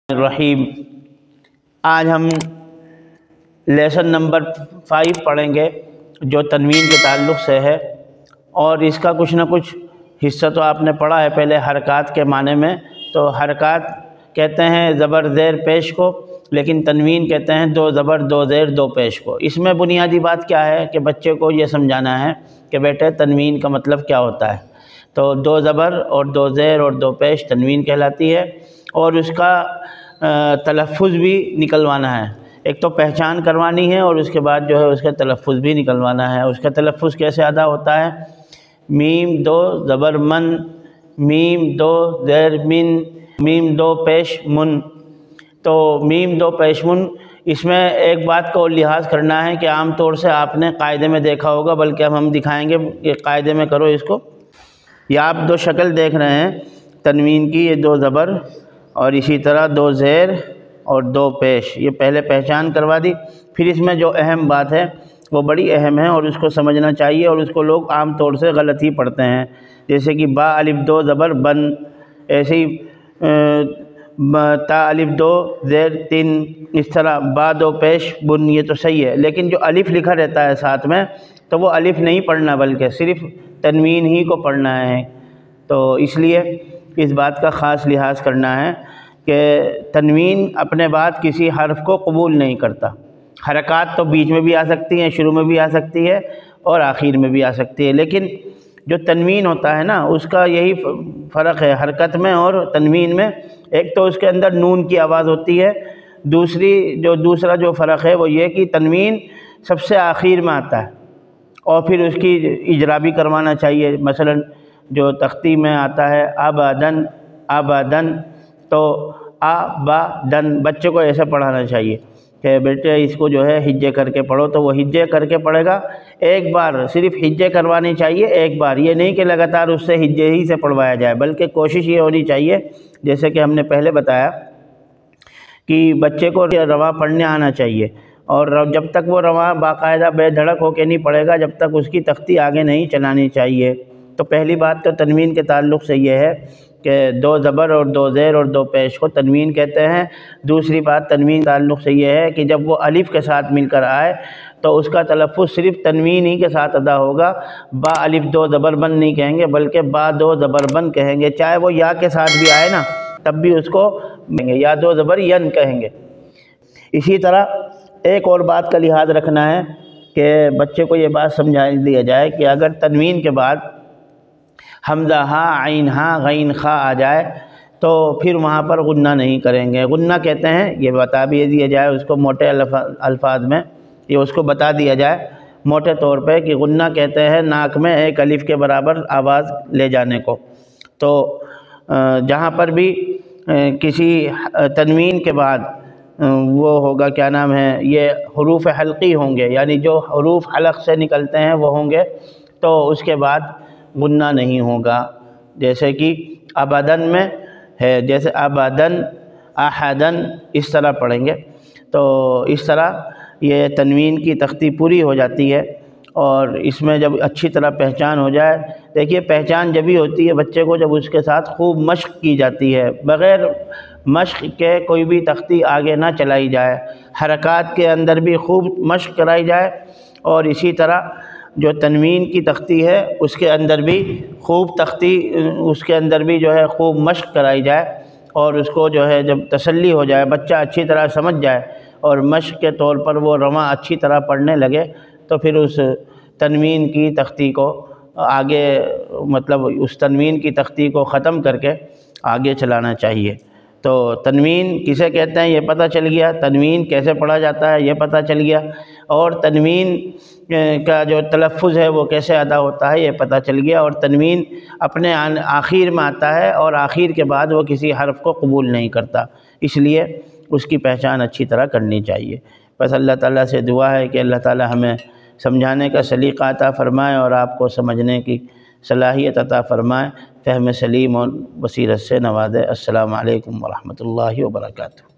الرحیم۔ آج ہم لیسن نمبر 5 پڑھیں گے جو تنوین کے تعلق سے ہے، اور اس کا کچھ نہ کچھ حصہ تو آپ نے پڑھا ہے پہلے حرکات کے معنی میں۔ تو حرکات کہتے ہیں زبر زیر پیش کو، لیکن تنوین کہتے ہیں دو زبر دو زیر دو پیش کو۔ اس میں بنیادی بات کیا ہے کہ بچے کو یہ سمجھانا ہے کہ بیٹے تنوین کا مطلب کیا ہوتا ہے۔ تو دو زبر اور دو زیر اور دو پیش تنوین کہلاتی ہے، اور اس کا تلفظ بھی نکلوانا ہے۔ ایک تو پہچان کروانی ہے، اور اس کے بعد جو ہے اس کا تلفظ بھی نکلوانا ہے۔ اس کا تلفظ کیسے ادا ہوتا ہے؟ میم دو زبر من، میم دو زیر من، میم دو پیش من۔ تو میم دو پیش من، اس میں ایک بات کو لحاظ کرنا ہے کہ عام طور سے آپ نے قاعدے میں دیکھا ہوگا، بلکہ ہم دکھائیں گے کہ قاعدے میں کرو اس کو۔ یہ آپ دو شکل دیکھ رہے ہیں تنوین کی، یہ دو زبر اور اسی طرح دو زیر اور دو پیش، یہ پہلے پہچان کروا دی۔ پھر اس میں جو اہم بات ہے وہ بڑی اہم ہے، اور اس کو سمجھنا چاہیے، اور اس کو لوگ عام طور سے غلط ہی پڑھتے ہیں۔ جیسے کہ با الف دو زبر بن، ایسے ہی تا الف دو زیر تین، اس طرح با دو پیش بن، یہ تو صحیح ہے، لیکن جو الف لکھا رہتا ہے ساتھ میں تو وہ الف نہیں پڑھنا، بلکہ صرف تنوین ہی کو پڑھنا ہے۔ تو اس لیے اس بات کا خاص لحاظ کرنا ہے کہ تنوین اپنے بعد کسی حرف کو قبول نہیں کرتا۔ حرکات تو بیچ میں بھی آ سکتی ہیں، شروع میں بھی آ سکتی ہے اور آخر میں بھی آ سکتی ہے، لیکن جو تنوین ہوتا ہے نا، اس کا یہی فرق ہے حرکت میں اور تنوین میں۔ ایک تو اس کے اندر نون کی آواز ہوتی ہے، دوسرا جو فرق ہے وہ یہ کہ تنوین سب سے آخر میں آتا ہے، اور پھر اس کی اجرا بھی کروانا چاہیے۔ مثلا جو تختی میں آتا ہے آبادن آبادن، تو آبادن بچے کو ایسے پڑھانا چاہیے کہ بیٹے اس کو جو ہے ہجے کر کے پڑھو، تو وہ ہجے کر کے پڑھے گا۔ ایک بار صرف ہجے کروانی چاہیے، ایک بار، یہ نہیں کہ لگاتار اس سے ہجے ہی سے پڑھوایا جائے، بلکہ کوشش یہ ہونی چاہیے جیسے کہ ہم نے پہلے بتایا کہ بچے کو رواں پڑھنے آنا چاہیے، اور جب تک وہ رواں باقاعدہ بے دھڑک ہو کے نہیں پڑھے گا، جب تک اس کی تختی آگے نہیں چلانی چاہیے۔ تو پہلی بات تو تنوین کے تعلق سے یہ ہے کہ دو زبر اور دو زیر اور دو پیش کو تنوین کہتے ہیں۔ دوسری بات تنوین کے تعلق سے یہ ہے کہ جب وہ الف کے ساتھ مل کر آئے تو اس کا تلفظ صرف تنوین ہی کے ساتھ ادا ہوگا۔ با الف دو زبر بن نہیں کہیں گے، بلکہ با دو زبر بن کہیں گے، چاہے وہ یا کے ساتھ بھی آئے نا تب بھی اس کو کہیں گے، یا دو زبر ین کہیں گے۔ اسی طرح ایک اور بات کا لحاظ رکھنا ہے کہ بچے کو یہ بات سمجھا دیا جائے کہ اگر تنوین کے بعد حمزہ ہا عین ہا غین خا آ جائے تو پھر وہاں پر غنہ نہیں کریں گے۔ غنہ کہتے ہیں، یہ بتا بھی دیا جائے اس کو موٹے الفاظ میں، یہ اس کو بتا دیا جائے موٹے طور پہ کہ غنہ کہتے ہیں ناک میں ایک الف کے برابر آواز لے جانے کو۔ تو جہاں پر بھی کسی تنوین کے بعد وہ ہوگا کیا نام ہے، یہ حروف حلقی ہوں گے، یعنی جو حروف حلق سے نکلتے ہیں وہ ہوں گے، تو اس کے بعد غنہ نہیں ہوگا۔ جیسے کہ ابدن میں ہے، جیسے ابدن احدن، اس طرح پڑھیں گے۔ تو اس طرح یہ تنوین کی تختی پوری ہو جاتی ہے، اور اس میں جب اچھی طرح پہچان ہو جائے، دیکھیے پہچان جبھی ہوتی ہے بچے کو جب اس کے ساتھ خوب مشق کی جاتی ہے۔ بغیر مشق کے کوئی بھی تختی آگے نہ چلائی جائے، حرکات کے اندر بھی خوب مشق کرائی جائے، اور اسی طرح جو تنوین کی تختی ہے اس کے اندر بھی جو ہے خوب مشق کرائی جائے، اور اس کو جو ہے جب تسلی ہو جائے، بچہ اچھی طرح سمجھ جائے اور مشق کے طور پر وہ رواں اچھی طرح پڑھنے لگے، تو پھر اس تنوین کی تختی کو آگے، مطلب اس تنوین کی تختی کو ختم کر کے آگے چلانا چاہیے۔ تو تنوین کسے کہتے ہیں یہ پتہ چل گیا، تنوین کیسے پڑھا جاتا ہے یہ پتہ چل گیا، اور تنوین کا جو تلفظ ہے وہ کیسے ادا ہوتا ہے یہ پتہ چل گیا، اور تنوین اپنے آخر میں آتا ہے، اور آخر کے بعد وہ کسی حرف کو قبول نہیں کرتا، اس لیے اس کی پہچان اچھی طرح کرنی چاہیے۔ بس اللہ تعالیٰ سے دعا ہے کہ اللہ تعالیٰ ہمیں سمجھانے کا سلیقہ عطا فرمائے، اور آپ کو سمجھنے کی صلاحیت عطا فرمائے، فہم سلیم اور بصیرت سے نوازے۔ السلام علیکم ورحمۃ اللہ وبرکاتہ۔